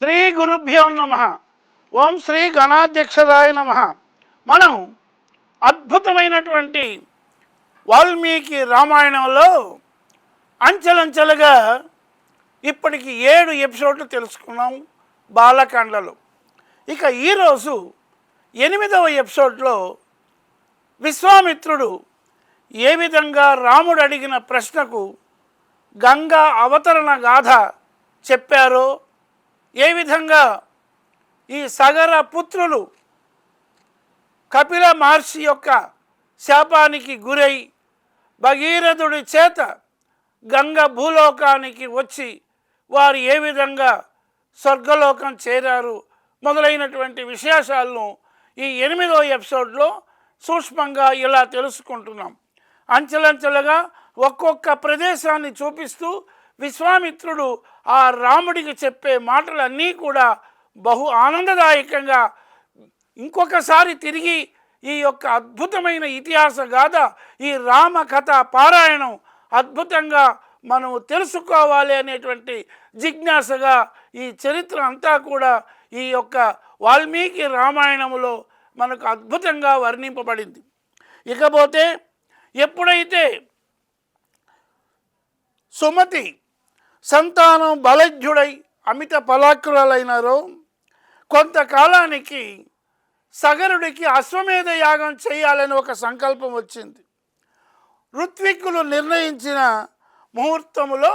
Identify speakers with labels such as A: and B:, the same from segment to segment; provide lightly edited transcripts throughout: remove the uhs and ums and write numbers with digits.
A: శ్రీ గురుభ్యో నమ. ఓం శ్రీ గణాధ్యక్షరాయ నమ. మనం అద్భుతమైనటువంటి వాల్మీకి రామాయణంలో అంచెలంచెలుగా ఇప్పటికి 7 ఎపిసోడ్లు తెలుసుకున్నాం బాలకాండలో. ఇక ఈరోజు 8వ ఎపిసోడ్లో విశ్వామిత్రుడు ఏ విధంగా రాముడు అడిగిన ప్రశ్నకు గంగా అవతరణ గాథ చెప్పారో, ఏ విధంగా ఈ సగర పుత్రులు కపిల మహర్షి యొక్క శాపానికి గురై భగీరథుడి చేత గంగ భూలోకానికి వచ్చి వారు ఏ విధంగా స్వర్గలోకం చేరారు మొదలైనటువంటి విశేషాలను ఈ 8వ ఎపిసోడ్లో సూక్ష్మంగా ఇలా తెలుసుకుంటున్నాం. అంచెలంచెలుగా ఒక్కొక్క ప్రదేశాన్ని చూపిస్తూ విశ్వామిత్రుడు ఆ రాముడికి చెప్పే మాటలన్నీ కూడా బహు ఆనందదాయకంగా ఇంకొకసారి తిరిగి ఈ యొక్క అద్భుతమైన ఇతిహాస గాథ, ఈ రామ కథ పారాయణం అద్భుతంగా మనం తెలుసుకోవాలి అనేటువంటి జిజ్ఞాసగా ఈ చరిత్ర అంతా కూడా ఈ యొక్క వాల్మీకి రామాయణములో మనకు అద్భుతంగా వర్ణింపబడింది. ఇకపోతే ఎప్పుడైతే సుమతి సంతానం బలజ్జుడై అమిత పరాక్రులైనారో, కొంతకాలానికి సగరుడికి అశ్వమేధ యాగం చేయాలని ఒక సంకల్పం వచ్చింది. ఋత్విక్కులు నిర్ణయించిన ముహూర్తములో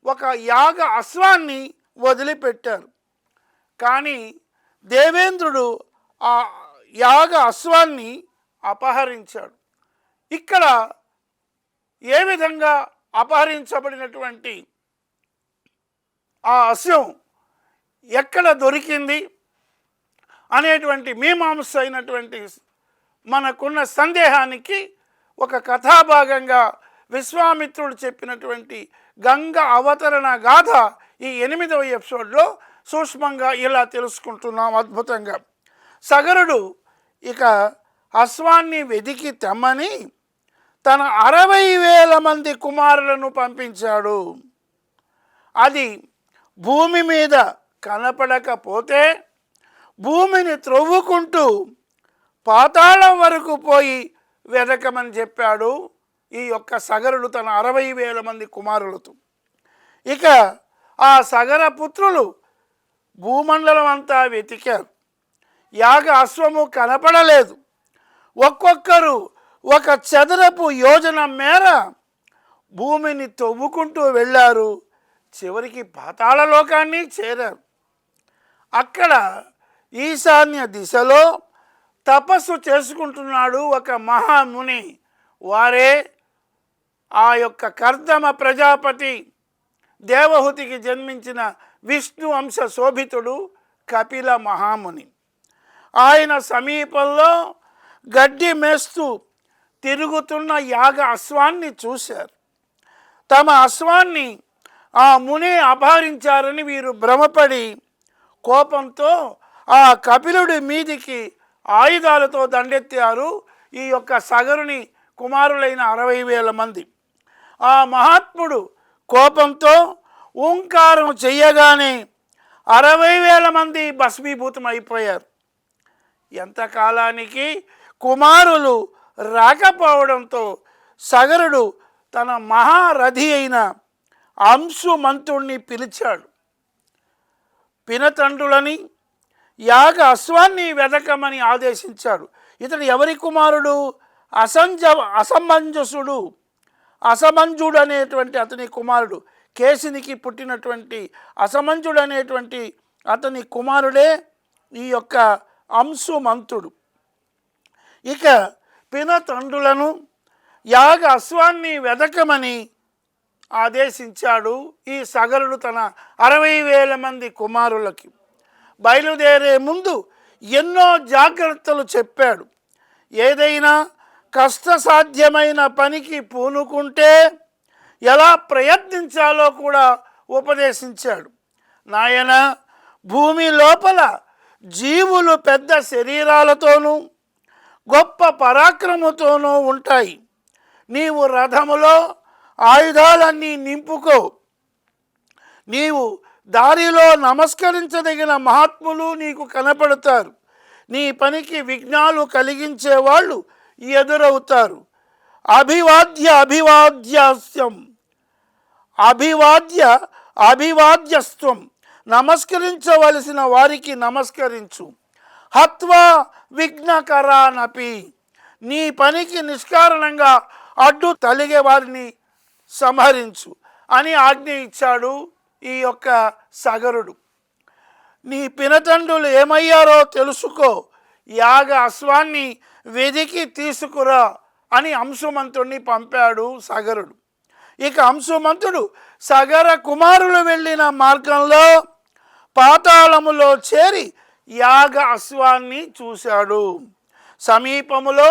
A: ఒక యాగ అశ్వాన్ని వదిలిపెట్టారు. కానీ దేవేంద్రుడు ఆ యాగ అశ్వాన్ని అపహరించాడు. ఇక్కడ ఏ విధంగా అపహరించబడినటువంటి ఆ అశ్వం ఎక్కడ దొరికింది అనేటువంటి మీమాంస అయినటువంటి మనకున్న సందేహానికి ఒక కథాభాగంగా విశ్వామిత్రుడు చెప్పినటువంటి గంగ అవతరణ గాథ ఈ 8వ ఎపిసోడ్లో సూక్ష్మంగా ఇలా తెలుసుకుంటున్నాం అద్భుతంగా. సగరుడు ఇక అశ్వాన్ని వెదికి తెమ్మని తన 60,000 మంది కుమారులను పంపించాడు. అది భూమి మీద కనపడకపోతే భూమిని త్రవ్వుకుంటూ పాతాళం వరకు పోయి వెదకమని చెప్పాడు ఈ యొక్క సగరుడు తన 60,000 మంది కుమారులతో. ఇక ఆ సగర పుత్రులు భూమండలం అంతా వెతికారు. యాగ అశ్వము కనపడలేదు. ఒక్కొక్కరు ఒక చదరపు యోజన మేర భూమిని తవ్వుకుంటూ వెళ్ళారు. చివరికి పాతాళ లోకాన్ని చేరారు. అక్కడ ఈశాన్య దిశలో తపస్సు చేసుకుంటున్నాడు ఒక మహాముని. వారే ఆ యొక్క కర్దమ ప్రజాపతి దేవహుతికి జన్మించిన విష్ణు అంశ శోభితుడు కపిల మహాముని. ఆయన సమీపంలో గడ్డి మేస్తూ తిరుగుతున్న యాగ అశ్వాన్ని చూశారు. తమ అశ్వాన్ని ఆ ముని అపహరించారని వీరు భ్రమపడి కోపంతో ఆ కపిలుడి మీదికి ఆయుధాలతో దండెత్తారు ఈ యొక్క సగరుని కుమారులైన 60,000 మంది. ఆ మహాత్ముడు కోపంతో ఓంకారం చెయ్యగానే 60,000 మంది భస్మీభూతం అయిపోయారు. ఎంతకాలానికి కుమారులు రాకపోవడంతో సగరుడు తన మహారథి అయిన అంశుమంతుణ్ణి పిలిచాడు. పినతండ్రులని యాగ అశ్వాన్ని వెదకమని ఆదేశించాడు. ఇతడు ఎవరి కుమారుడు? అసమంజుడు అనేటువంటి అతని కుమారుడు. కేసినికి పుట్టినటువంటి అసమంజుడు అనేటువంటి అతని కుమారుడే ఈ యొక్క అంశుమంతుడు. ఇక పినతండ్రులను యాగ అశ్వాన్ని వెదకమని ఆదేశించాడు ఈ సగరుడు తన 60,000 మంది కుమారులకి. బయలుదేరే ముందు ఎన్నో జాగ్రత్తలు చెప్పాడు. ఏదైనా కష్టసాధ్యమైన పనికి పూనుకుంటే ఎలా ప్రయత్నించాలో కూడా ఉపదేశించాడు. నాయన, భూమి లోపల జీవులు పెద్ద శరీరాలతోనూ గొప్ప పరాక్రమతోనూ ఉంటాయి. నీవు రథములో ఆయుధాలన్నీ నింపుకో. నీవు దారిలో నమస్కరించదగిన మహాత్ములు నీకు కనపడతారు. నీ పనికి విఘ్నాలు కలిగించే వాళ్ళు ఎదురవుతారు. అభివాద్యస్యం అభివాద్యస్త్వం, నమస్కరించవలసిన వారికి నమస్కరించు. హత్వా విఘ్నకరానపి, నీ పనికి నిష్కారణంగా అడ్డు తలిగే వారిని సంహరించు అని ఆజ్ఞ ఇచ్చాడు ఈ యొక్క సగరుడు. నీ పినతండ్రులు ఏమయ్యారో తెలుసుకో, యాగ అశ్వాన్ని వెదికి తీసుకురా అని అంశుమంతుడిని పంపాడు సగరుడు. ఇక అంశుమంతుడు సగర కుమారులు వెళ్ళిన మార్గంలో పాతాళములో చేరి యాగ అశ్వాన్ని చూశాడు. సమీపములో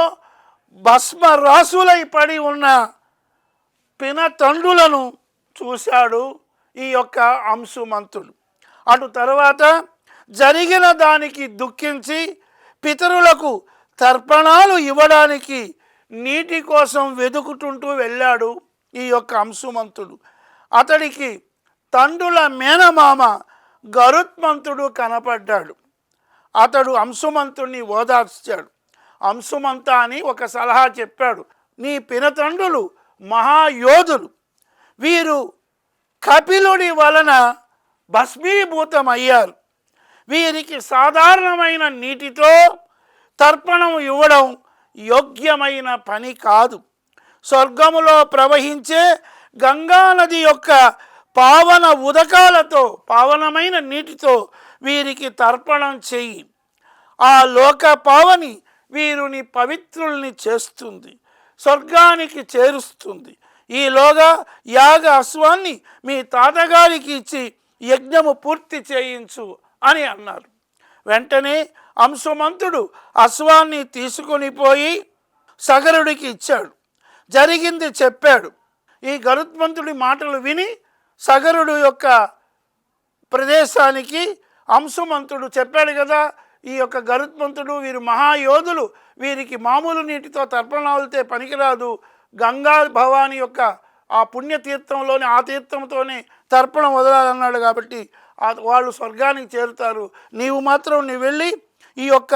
A: భస్మరాసులై పడి ఉన్న పినతండ్రులను చూశాడు ఈ యొక్క అంశుమంతుడు. అటు తర్వాత జరిగిన దానికి దుఃఖించి పితరులకు తర్పణాలు ఇవ్వడానికి నీటి కోసం వెతుకుతుంటూ వెళ్ళాడు ఈ యొక్క అంశుమంతుడు. అతడికి తండ్రుల మేనమామ గరుత్మంతుడు కనపడ్డాడు. అతడు అంశుమంతుడిని ఓదార్చాడు. అంశుమంత అని ఒక సలహా చెప్పాడు. నీ పినతండ్రులు మహాయోధులు, వీరు కపిలుడి వలన భస్మీభూతమయ్యారు. వీరికి సాధారణమైన నీటితో తర్పణం ఇవ్వడం యోగ్యమైన పని కాదు. స్వర్గములో ప్రవహించే గంగానది యొక్క పావన ఉదకాలతో, పావనమైన నీటితో వీరికి తర్పణం చెయ్యి. ఆ లోక పావని వీరిని పవిత్రుల్ని చేస్తుంది, స్వర్గానికి చేరుస్తుంది. ఈలోగా యాగ అశ్వాన్ని మీ తాతగారికి ఇచ్చి యజ్ఞము పూర్తి చేయించు అని అన్నారు. వెంటనే అంశుమంతుడు అశ్వాన్ని తీసుకొని పోయి సగరుడికి ఇచ్చాడు. జరిగింది చెప్పాడు. ఈ గరుత్మంతుడి మాటలు విని సగరుడు యొక్క ప్రదేశానికి అంశుమంతుడు చెప్పాడు కదా, ఈ యొక్క గరుత్మంతుడు వీరు మహాయోధులు, వీరికి మామూలు నీటితో తర్పణాలతో పనికిరాదు, గంగా భవాని యొక్క ఆ పుణ్యతీర్థంలోని ఆ తీర్థంతోనే తర్పణం వదలాలన్నాడు. కాబట్టి వాళ్ళు స్వర్గానికి చేరుతారు. నీవు వెళ్ళి ఈ యొక్క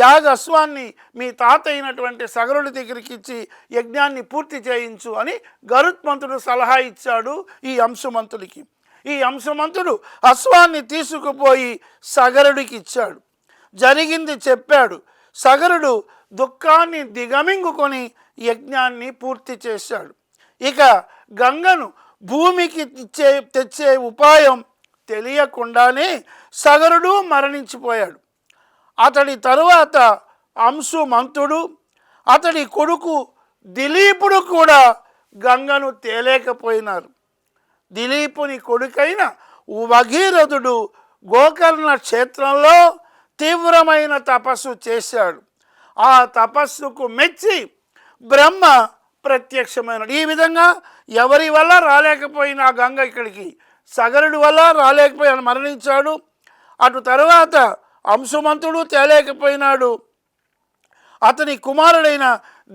A: యాగ అశ్వాన్ని మీ తాత అయినటువంటి సగరుడి దగ్గరికి ఇచ్చి యజ్ఞాన్ని పూర్తి చేయించు అని గరుత్మంతుడు సలహా ఇచ్చాడు ఈ అంశుమంతుడికి. ఈ అంశుమంతుడు అశ్వాన్ని తీసుకుపోయి సగరుడికి ఇచ్చాడు. జరిగింది చెప్పాడు. సగరుడు దుఃఖాన్ని దిగమింగుకొని యజ్ఞాన్ని పూర్తి చేశాడు. ఇక గంగను భూమికి తెచ్చే ఉపాయం తెలియకుండానే సగరుడు మరణించిపోయాడు. అతడి తరువాత అంశుమంతుడు, అతడి కొడుకు దిలీపుడు కూడా గంగను తేలేకపోయినారు. దిలీపుని కొడుకైన భగీరథుడు గోకర్ణ క్షేత్రంలో తీవ్రమైన తపస్సు చేశాడు. ఆ తపస్సుకు మెచ్చి బ్రహ్మ ప్రత్యక్షమైనడు. ఈ విధంగా ఎవరి వల్ల రాలేకపోయిన గంగ ఇక్కడికి సగరుడి వల్ల రాలేకపోయిన మరణించాడు. అటు తరువాత అంశుమంతుడు తేలేకపోయినాడు. అతని కుమారుడైన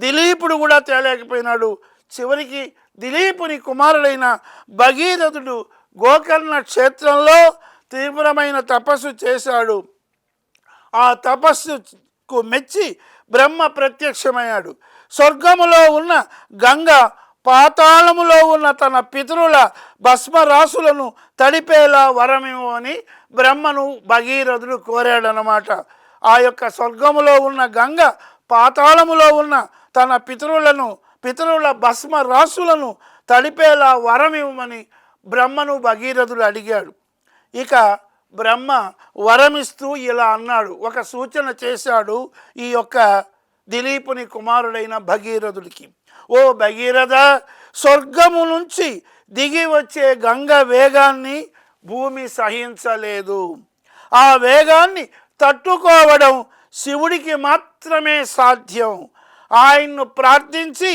A: దిలీపుడు కూడా తేలేకపోయినాడు. చివరికి దిలీపుని కుమారుడైన భగీరథుడు గోకర్ణ క్షేత్రంలో తీవ్రమైన తపస్సు చేశాడు. ఆ తపస్సుకు మెచ్చి బ్రహ్మ ప్రత్యక్షమయ్యాడు. స్వర్గములో ఉన్న గంగ పాతాళములో ఉన్న తన పితరుల భస్మరాశులను తడిపేలా వరమివ్వని బ్రహ్మను భగీరథుడు కోరాడనమాట. ఆ యొక్క స్వర్గములో ఉన్న గంగ పాతాళములో ఉన్న తన పితరుల భస్మరాశులను తడిపేలా వరమివ్వమని బ్రహ్మను భగీరథుడు అడిగాడు. ఇక బ్రహ్మ వరమిస్తూ ఇలా అన్నాడు, ఒక సూచన చేశాడు ఈ యొక్క దిలీపుని కుమారుడైన భగీరథుడికి. ఓ భగీరథ, స్వర్గము నుంచి దిగి వచ్చే గంగ వేగాన్ని భూమి సహించలేదు. ఆ వేగాన్ని తట్టుకోవడం శివుడికి మాత్రమే సాధ్యం. ఆయన్ను ప్రార్థించి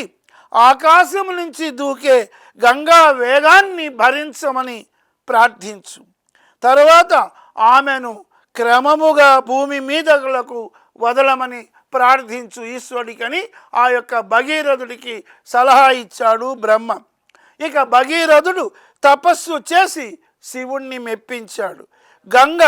A: ఆకాశం నుంచి దూకే గంగా వేగాన్ని భరించమని ప్రార్థించు. తరువాత ఆమెను క్రమముగా భూమి మీదలకు వదలమని ప్రార్థించు ఈశ్వరుడికని ఆ యొక్క భగీరథుడికి సలహా ఇచ్చాడు బ్రహ్మ. ఇక భగీరథుడు తపస్సు చేసి శివుణ్ణి మెప్పించాడు. గంగ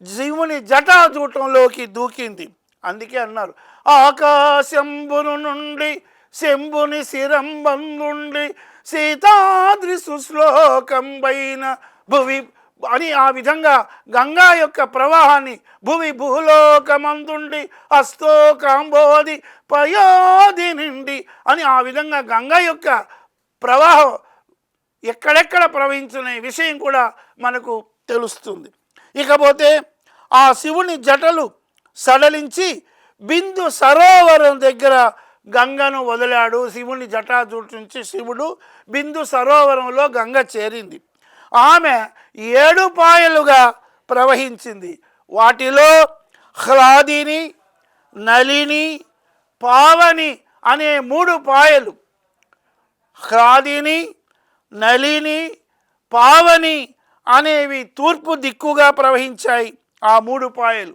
A: శివుని జటాజూటంలోకి దూకింది. అందుకే అన్నారు, ఆకాశంబును నుండి శంభుని శిరంబందుండి సీతాద్రి సుశ్లోకంబైన భువి అని ఆ విధంగా గంగా యొక్క ప్రవాహాన్ని భువి భూలోకమందుండి అస్తో కాంబోది పయోది నిండి అని ఆ విధంగా గంగా యొక్క ప్రవాహం ఎక్కడెక్కడ ప్రవహించిన విషయం కూడా మనకు తెలుస్తుంది. ఇకపోతే ఆ శివుని జటలు సడలించి బిందు సరోవరం దగ్గర గంగను వదిలాడు. శివుని జటాజూటు నుంచి శివుడు బిందు సరోవరంలో గంగ చేరింది. ఆమె 7 పాయలుగా ప్రవహించింది. వాటిలో హ్లాదిని, నలిని, పావని అనే 3 పాయలు, హ్లాదిని, నలిని, పావని అనేవి తూర్పు దిక్కుగా ప్రవహించాయి ఆ 3 పాయలు.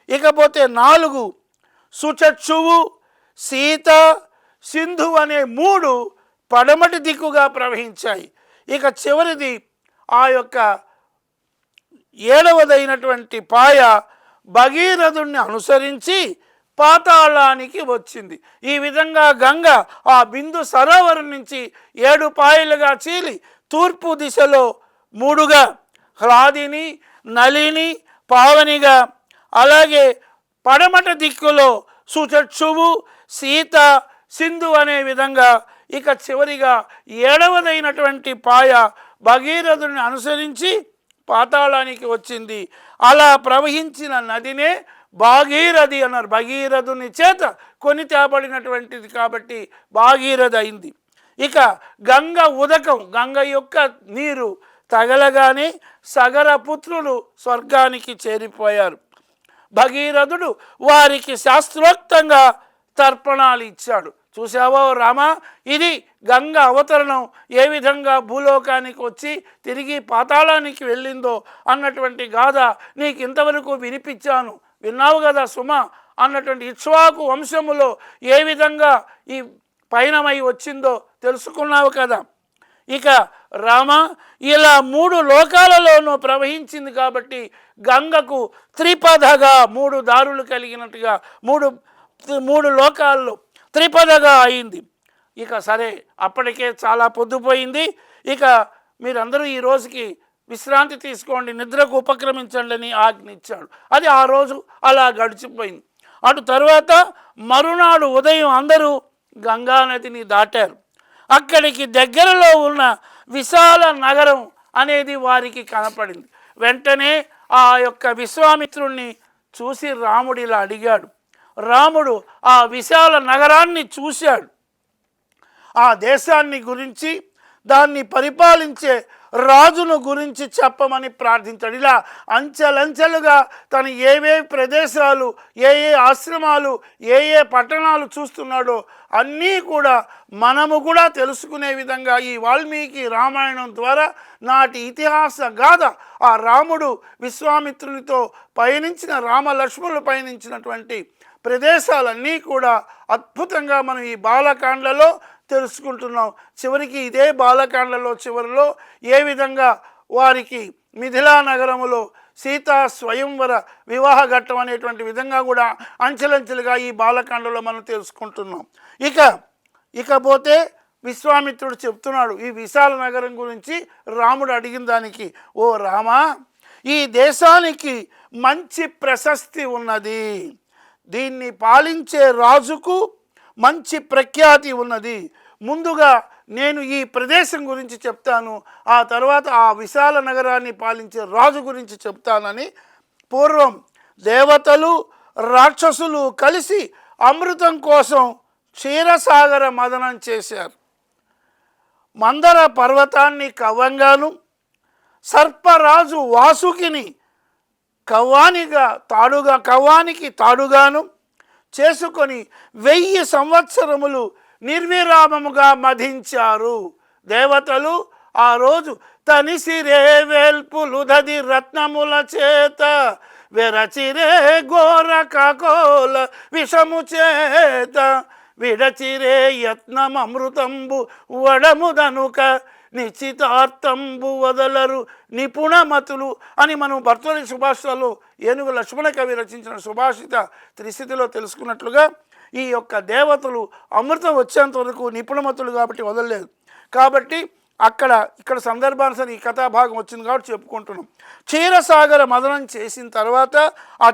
A: ఇకపోతే 4 సుచక్షువు, సీత, సింధు అనే 3 పడమటి దిక్కుగా ప్రవహించాయి. ఇక చివరిది ఆ యొక్క 7వదైనటువంటి పాయ భగీరథుణ్ణి అనుసరించి పాతాళానికి వచ్చింది. ఈ విధంగా గంగ ఆ బిందు సరోవరం నుంచి 7 పాయలుగా చీలి తూర్పు దిశలో 3గా హ్లాదిని, నలిని, పావనిగా, అలాగే పడమట దిక్కులో సుచక్షువు, సీత, సింధు అనే విధంగా, ఇక చివరిగా 7వదైనటువంటి పాయ భగీరథుని అనుసరించి పాతాళానికి వచ్చింది. అలా ప్రవహించిన నదినే భాగీరథి అన్నారు. భగీరథుని చేత కొని తేబడినటువంటిది కాబట్టి భాగీరథ అయింది. ఇక గంగ ఉదకం, గంగ యొక్క నీరు తగలగానే సగర పుత్రులు స్వర్గానికి చేరిపోయారు. భగీరథుడు వారికి శాస్త్రోక్తంగా తర్పణాలు ఇచ్చాడు. చూసావో రామ, ఇది గంగ అవతరణం ఏ విధంగా భూలోకానికి వచ్చి తిరిగి పాతాళానికి వెళ్ళిందో అన్నటువంటి గాథ నీకు ఇంతవరకు వినిపించాను. విన్నావు కదా సుమ అన్నటువంటి ఇక్ష్వాకు వంశములో ఏ విధంగా ఈ పయనమై వచ్చిందో తెలుసుకున్నావు కదా. ఇక రామ, ఇలా 3 లోకాలలోనూ ప్రవహించింది కాబట్టి గంగకు త్రిపదగా 3 దారులు కలిగినట్టుగా 3 లోకాల్లో త్రిపదగా అయింది. ఇక సరే, అప్పటికే చాలా పొద్దుపోయింది. ఇక మీరందరూ ఈ రోజుకి విశ్రాంతి తీసుకోండి, నిద్రకు ఉపక్రమించండి అని ఆజ్ఞ ఇచ్చాడు. అది ఆ రోజు అలా గడిచిపోయింది. అటు తర్వాత మరునాడు ఉదయం అందరూ గంగానదిని దాటారు. అక్కడికి దగ్గరలో ఉన్న విశాల నగరం అనేది వారికి కనపడింది. వెంటనే ఆ యొక్క విశ్వామిత్రుణ్ణి చూసి రాముడు ఇలా అడిగాడు. రాముడు ఆ విశాల నగరాన్ని చూశాడు. ఆ దేశాన్ని గురించి, దాన్ని పరిపాలించే రాజును గురించి చెప్పమని ప్రార్థించాడు. ఇలా అంచెలంచెలుగా తను ఏవేవి ప్రదేశాలు, ఏ ఆశ్రమాలు, ఏ పట్టణాలు చూస్తున్నాడో అన్నీ కూడా మనము కూడా తెలుసుకునే విధంగా ఈ వాల్మీకి రామాయణం ద్వారా నాటి ఇతిహాస గాథ, ఆ రాముడు విశ్వామిత్రునితో పయనించిన, రామలక్ష్మణులు పయనించినటువంటి ప్రదేశాలన్నీ కూడా అద్భుతంగా మనం ఈ బాలకాండలో తెలుసుకుంటున్నాం. చివరికి ఇదే బాలకాండలో చివరిలో ఏ విధంగా వారికి మిథిలా నగరములో సీతా స్వయంవర వివాహ ఘట్టం అనేటువంటి విధంగా కూడా అంచెలంచెలుగా ఈ బాలకాండలో మనం తెలుసుకుంటున్నాం. ఇకపోతే విశ్వామిత్రుడు చెప్తున్నాడు ఈ విశాల నగరం గురించి. రాముడు అడిగిన దానికి, ఓ రామా, ఈ దేశానికి మంచి ప్రశస్తి ఉన్నది, దీన్ని పాలించే రాజుకు మంచి ప్రఖ్యాతి ఉన్నది. ముందుగా నేను ఈ ప్రదేశం గురించి చెప్తాను, ఆ తర్వాత ఆ విశాల నగరాన్ని పాలించే రాజు గురించి చెప్తానని పూర్వం దేవతలు రాక్షసులు కలిసి అమృతం కోసం క్షీరసాగర మదనం చేశారు. మందర పర్వతాన్ని కవ్వంగాను, సర్పరాజు వాసుకిని కవ్వానికి తాడుగాను చేసుకొని 1000 సంవత్సరములు నిర్విరామముగా మధించారు. దేవతలు ఆ రోజు తనిసిరే వేల్పులు దది రత్నముల చేత వెరచిరే ఘోర కాకోల విషము చేత విడచిరే యత్నమృతంబు వడముదనుక నిశ్చితార్థంబు వదలరు నిపుణమతులు అని మనం భర్తృహరి సుభాషితాల్లో ఏనుగు లక్ష్మణ కవి రచించిన సుభాషిత త్రిస్థితిలో తెలుసుకున్నట్లుగా ఈ యొక్క దేవతలు అమృతం వచ్చేంత వరకు నిపుణమతులు కాబట్టి వదలలేదు. కాబట్టి ఇక్కడ సందర్భానుసారం ఈ కథాభాగం వచ్చింది కాబట్టి చెప్పుకుంటున్నాం. క్షీరసాగర మదనం చేసిన తర్వాత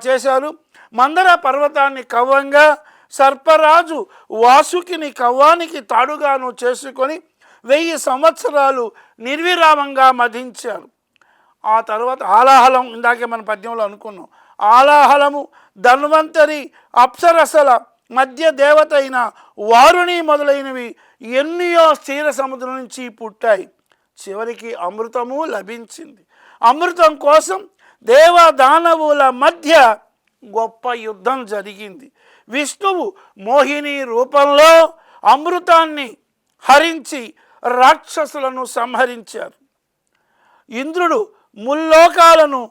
A: చేశారు. మందర పర్వతాన్ని కవ్వంగా, సర్పరాజు వాసుకిని కవ్వానికి తాడుగాను చేసుకొని 1000 సంవత్సరాలు నిర్విరామంగా మధించారు. ఆ తర్వాత ఆలాహలం, ఇందాకే మన పద్యంలో అనుకున్నాం, ఆలాహలము ధన్వంతరి అప్సరసల మధ్య దేవత అయిన వారుణి మొదలైనవి ఎన్నో క్షీర సముద్రం నుంచి పుట్టాయి. చివరికి అమృతము లభించింది. అమృతం కోసం దేవదానవుల మధ్య గొప్ప యుద్ధం జరిగింది. విష్ణువు మోహిని రూపంలో అమృతాన్ని హరించి రాక్షసులను సంహరించారు. ఇంద్రుడు ముల్లోకాలను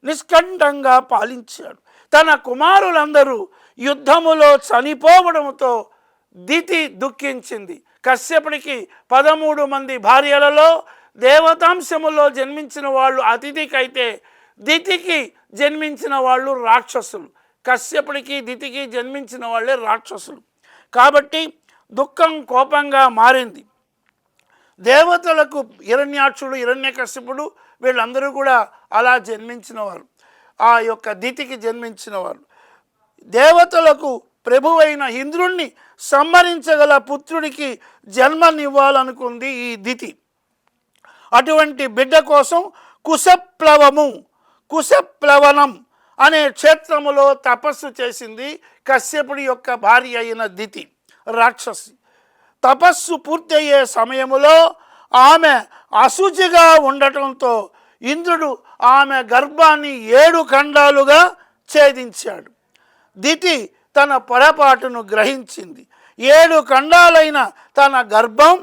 A: నిష్కంఠంగా పాలించాడు. తన కుమారులందరూ యుద్ధములో చనిపోవడంతో దితి దుఃఖించింది. కశ్యపుడికి 13 మంది భార్యలలో దేవతాంశములో జన్మించిన వాళ్ళు అతిథికైతే దితికి జన్మించిన వాళ్ళు రాక్షసులు. కశ్యపుడికి దితికి జన్మించిన వాళ్ళే రాక్షసులు. కాబట్టి దుఃఖం కోపంగా మారింది. దేవతలకు హిరణ్యాక్షుడు, హిరణ్యకశ్యపుడు వీళ్ళందరూ కూడా అలా జన్మించినవారు, ఆ యొక్క దితికి జన్మించినవారు. దేవతలకు ప్రభువైన ఇంద్రుణ్ణి సంహరించగల పుత్రుడికి జన్మనివ్వాలనుకుంది ఈ దితి. అటువంటి బిడ్డ కోసం కుశప్లవనం అనే క్షేత్రములో తపస్సు చేసింది కశ్యపుడి యొక్క భార్య అయిన దితి, రాక్షసి. తపస్సు పూర్తయ్యే సమయములో ఆమె అశుచిగా ఉండటంతో ఇంద్రుడు ఆమె గర్భాన్ని 7 ఖండాలుగా ఛేదించాడు. దితి తన పొరపాటును గ్రహించింది. 7 ఖండాలైన తన గర్భం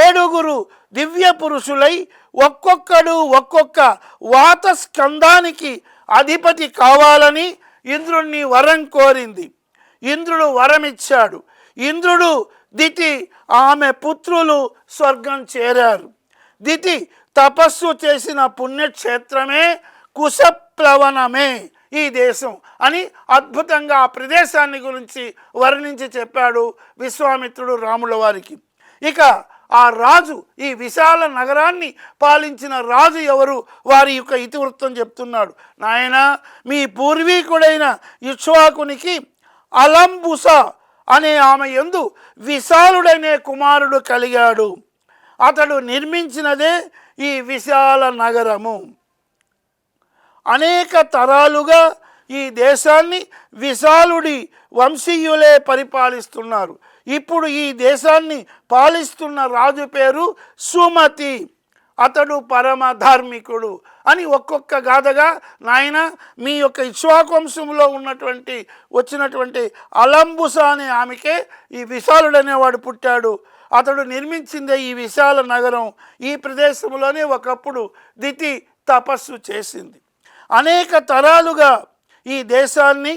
A: 7 దివ్య పురుషులై ఒక్కొక్కడు ఒక్కొక్క వాత స్కందానికి అధిపతి కావాలని ఇంద్రుణ్ణి వరం కోరింది. ఇంద్రుడు వరమిచ్చాడు. ఇంద్రుడు, దితి, ఆమె పుత్రులు స్వర్గం చేరారు. దితి తపస్సు చేసిన పుణ్యక్షేత్రమే కుశప్లవనమే ఈ దేశం అని అద్భుతంగా ఆ ప్రదేశాన్ని గురించి వర్ణించి చెప్పాడు విశ్వామిత్రుడు రాముల వారికి. ఇక ఆ రాజు, ఈ విశాల నగరాన్ని పాలించిన రాజు ఎవరు, వారి యొక్క ఇతివృత్తం చెప్తున్నాడు. నాయన, మీ పూర్వీకుడైన ఇక్ష్వాకునికి అలంబుస అనే ఆమె యందు విశాలుడనే కుమారుడు కలిగాడు. అతడు నిర్మించినదే ఈ విశాల నగరము. అనేక తరాలుగా ఈ దేశాన్ని విశాలుడి వంశీయులే పరిపాలిస్తున్నారు. ఇప్పుడు ఈ దేశాన్ని పాలిస్తున్న రాజు పేరు సుమతి. అతడు పరమ ధార్మికుడు అని ఒక్కొక్క గాథగా, నాయన, మీ యొక్క ఇక్ష్వాకంశంలో వచ్చినటువంటి అలంబుస అనే ఆమెకే ఈ విశాలుడనేవాడు పుట్టాడు. అతడు నిర్మించిందే ఈ విశాల నగరం. ఈ ప్రదేశంలోనే ఒకప్పుడు దితి తపస్సు చేసింది. అనేక తరాలుగా ఈ దేశాన్ని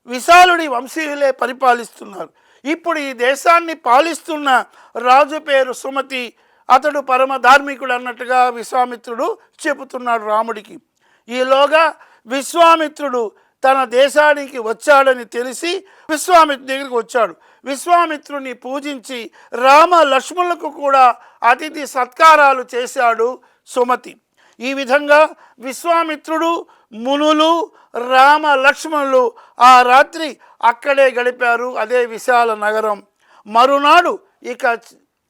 A: విశాలుడి వంశీయులే పరిపాలిస్తున్నారు. ఇప్పుడు ఈ దేశాన్ని పాలిస్తున్న రాజు పేరు సుమతి. అతడు పరమ ధార్మికుడు అన్నట్టుగా విశ్వామిత్రుడు చెబుతున్నాడు రాముడికి. ఈలోగా విశ్వామిత్రుడు తన దేశానికి వచ్చాడని తెలిసి విశ్వామిత్రుడి దగ్గరికి వచ్చాడు. విశ్వామిత్రుని పూజించి రామ లక్ష్మణులకు కూడా అతిథి సత్కారాలు చేశాడు సుమతి. ఈ విధంగా విశ్వామిత్రుడు, మునులు, రామ లక్ష్మణులు ఆ రాత్రి అక్కడే గడిపారు, అదే విశాల నగరం. మరునాడు ఇక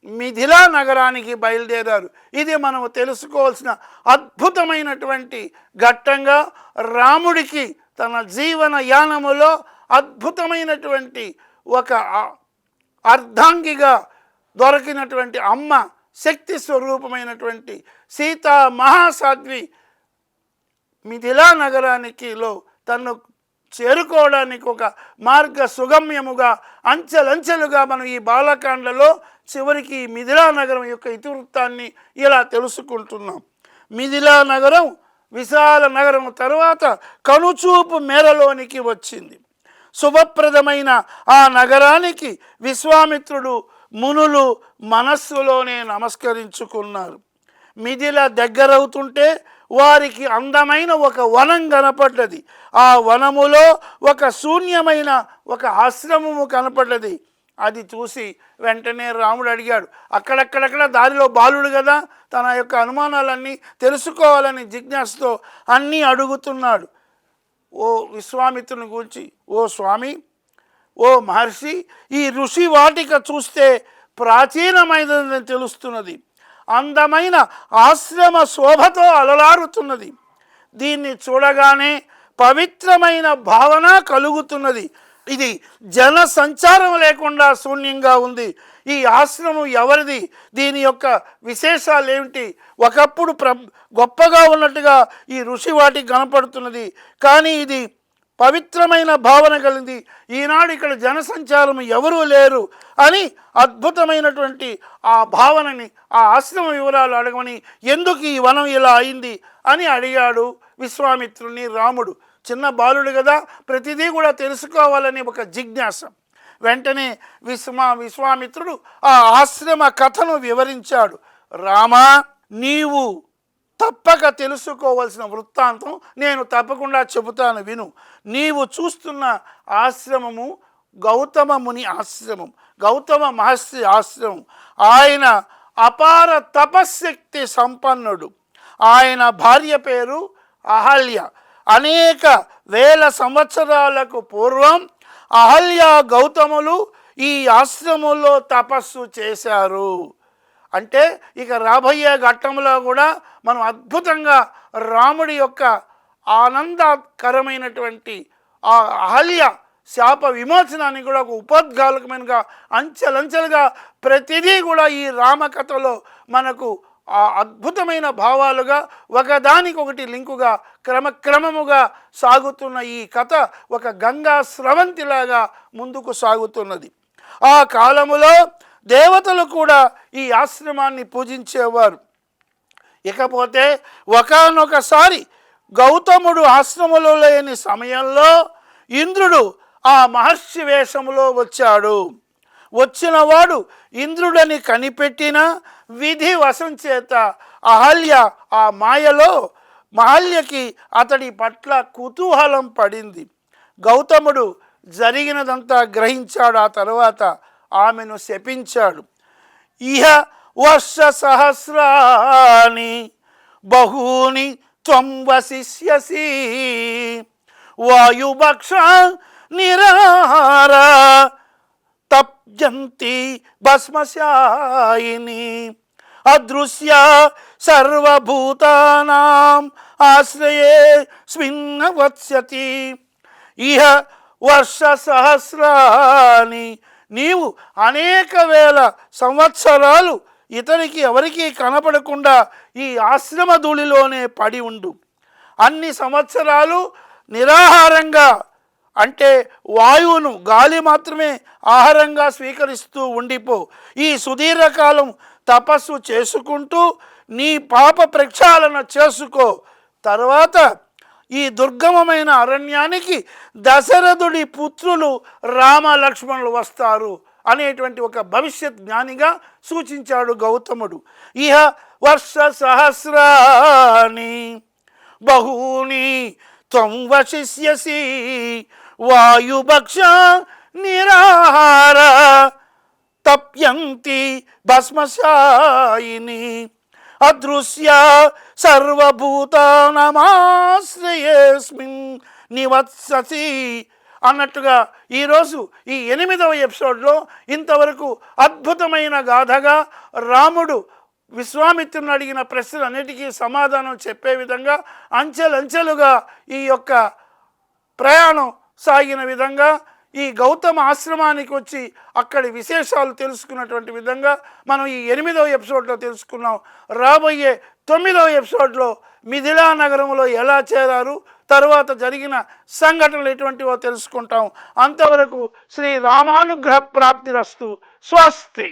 A: మిథిలా నగరానికి బయలుదేరారు. ఇది మనం తెలుసుకోవాల్సిన అద్భుతమైనటువంటి ఘట్టంగా రాముడికి తన జీవన యానములో అద్భుతమైనటువంటి ఒక అర్ధాంగిగా దొరికినటువంటి అమ్మ, శక్తి స్వరూపమైనటువంటి సీతా మహాసాధ్వి మిథిలా నగరానికిలో తను చేరుకోవడానికి ఒక మార్గ సుగమ్యముగా అంచెలంచెలుగా మనం ఈ బాలకాండలో చివరికి మిథిలా నగరం యొక్క ఇతివృత్తాన్ని ఇలా తెలుసుకుంటున్నాం. మిథిలా నగరం విశాల నగరం తర్వాత కనుచూపు మేరలోనికి వచ్చింది. శుభప్రదమైన ఆ నగరానికి విశ్వామిత్రుడు మునులు మనస్సులోనే నమస్కరించుకున్నారు. మిథిల దగ్గరవుతుంటే వారికి అందమైన ఒక వనం కనపడ్డది. ఆ వనములో ఒక శూన్యమైన ఒక ఆశ్రమము కనపడ్డది. అది చూసి వెంటనే రాముడు అడిగాడు. అక్కడక్కడక్కడ దారిలో బాలుడు కదా, తన యొక్క అనుమానాలన్నీ తెలుసుకోవాలని జిజ్ఞాసతో అన్నీ అడుగుతున్నాడు. ఓ విశ్వామిత్రుని గురించి, ఓ స్వామి, ఓ మహర్షి, ఈ ఋషి వాటిక చూస్తే ప్రాచీనమైనదని తెలుస్తున్నది. అందమైన ఆశ్రమ శోభతో అలలారుతున్నది. దీన్ని చూడగానే పవిత్రమైన భావన కలుగుతున్నది. ఇది జన సంచారం లేకుండా శూన్యంగా ఉంది. ఈ ఆశ్రమం ఎవరిది? దీని యొక్క విశేషాలు ఏమిటి? ఒకప్పుడు గొప్పగా ఉన్నట్టుగా ఈ ఋషి వాటికి కనపడుతున్నది, కానీ ఇది పవిత్రమైన భావన కలిగింది. ఈనాడు ఇక్కడ జనసంచారం ఎవరూ లేరు అని అద్భుతమైనటువంటి ఆ భావనని, ఆ ఆశ్రమ వివరాలు అడగమని, ఎందుకు ఈ వనం ఇలా అయింది అని అడిగాడు విశ్వామిత్రుని రాముడు. చిన్న బాలుడు కదా, ప్రతిదీ కూడా తెలుసుకోవాలని ఒక జిజ్ఞాస. వెంటనే విశ్వామిత్రుడు ఆ ఆశ్రమ కథను వివరించాడు. రామా, నీవు తప్పక తెలుసుకోవాల్సిన వృత్తాంతం నేను తప్పకుండా చెబుతాను, విను. నీవు చూస్తున్న ఆశ్రమము గౌతమ ముని ఆశ్రమం, గౌతమ మహర్షి ఆశ్రమం. ఆయన అపార తపశ్శక్తి సంపన్నుడు. ఆయన భార్య పేరు అహల్య. అనేక వేల సంవత్సరాలకు పూర్వం అహల్య గౌతములు ఈ ఆశ్రమంలో తపస్సు చేశారు. అంటే ఇక రాబోయే ఘట్టంలో కూడా మనం అద్భుతంగా రాముడి యొక్క ఆనందకరమైనటువంటి ఆ అహల్య శాప విమోచనాన్ని కూడా ఒక ఉపోద్ఘాలకమైనగా అంచెలంచెలుగా ప్రతిదీ కూడా ఈ రామకథలో మనకు ఆ అద్భుతమైన భావాలుగా ఒకదానికొకటి లింకుగా క్రమక్రమముగా సాగుతున్న ఈ కథ ఒక గంగా స్రవంతిలాగా ముందుకు సాగుతున్నది. ఆ కాలములో దేవతలు కూడా ఈ ఆశ్రమాన్ని పూజించేవారు. ఇకపోతే ఒకానొకసారి గౌతముడు ఆశ్రమంలో లేని సమయంలో ఇంద్రుడు ఆ మహర్షి వేషములో వచ్చాడు. వచ్చినవాడు ఇంద్రుడని కనిపెట్టిన విధి వశం చేత అహల్య ఆ మాయలో మహల్యకి అతడి పట్ల కుతూహలం పడింది. గౌతముడు జరిగినదంతా గ్రహించాడు. ఆ తర్వాత ఆమెను శపించాడు. ఇహ వర్ష సహస్రాని బహూని త్వం వసిష్యసి వాయుభక్ష నిరాహార తప్యంతి భస్మశాయిని అదృశ్య సర్వభూతానాం ఆశ్రయేస్మిన్ వత్స్యతి. ఇహ వర్ష సహస్రాని, నీవు అనేక వేల సంవత్సరాలు ఇతనికి ఎవరికీ కనపడకుండా ఈ ఆశ్రమ ధూళిలోనే పడి ఉండు. అన్ని సంవత్సరాలు నిరాహారంగా, అంటే వాయువును, గాలి మాత్రమే ఆహారంగా స్వీకరిస్తూ ఉండిపో. ఈ సుదీర్ఘకాలం తపస్సు చేసుకుంటూ నీ పాప ప్రక్షాళన చేసుకో. తర్వాత ఈ దుర్గమమైన అరణ్యానికి దశరథుడి పుత్రులు రామ లక్ష్మణులు వస్తారు అనేటువంటి ఒక భవిష్యత్ జ్ఞానిగా సూచించాడు గౌతముడు. ఇహ వర్ష సహస్రాని బహూని త్వం వశిష్యసి వాయుభక్ష నిరాహార తప్యంతి భస్మశాయిని అదృశ్య సర్వభూతానామాశ్రయేస్మిన్ నివత్ససి అన్నట్టుగా ఈరోజు ఈ 8వ ఎపిసోడ్లో ఇంతవరకు అద్భుతమైన గాథగా రాముడు విశ్వామిత్రుని అడిగిన ప్రశ్నలన్నిటికీ సమాధానం చెప్పే విధంగా అంచెలంచెలుగా ఈ యొక్క ప్రయాణం సాగిన విధంగా, ఈ గౌతమ ఆశ్రమానికి వచ్చి అక్కడి విశేషాలు తెలుసుకున్నటువంటి విధంగా మనం ఈ 8వ ఎపిసోడ్లో తెలుసుకున్నాం. రాబోయే 9వ ఎపిసోడ్లో మిథిలా నగరంలో ఎలా చేరారు, తరువాత జరిగిన సంఘటనలు ఎటువంటివో తెలుసుకుంటాం. అంతవరకు శ్రీ రామానుగ్రహ ప్రాప్తిరస్తు. స్వస్తి.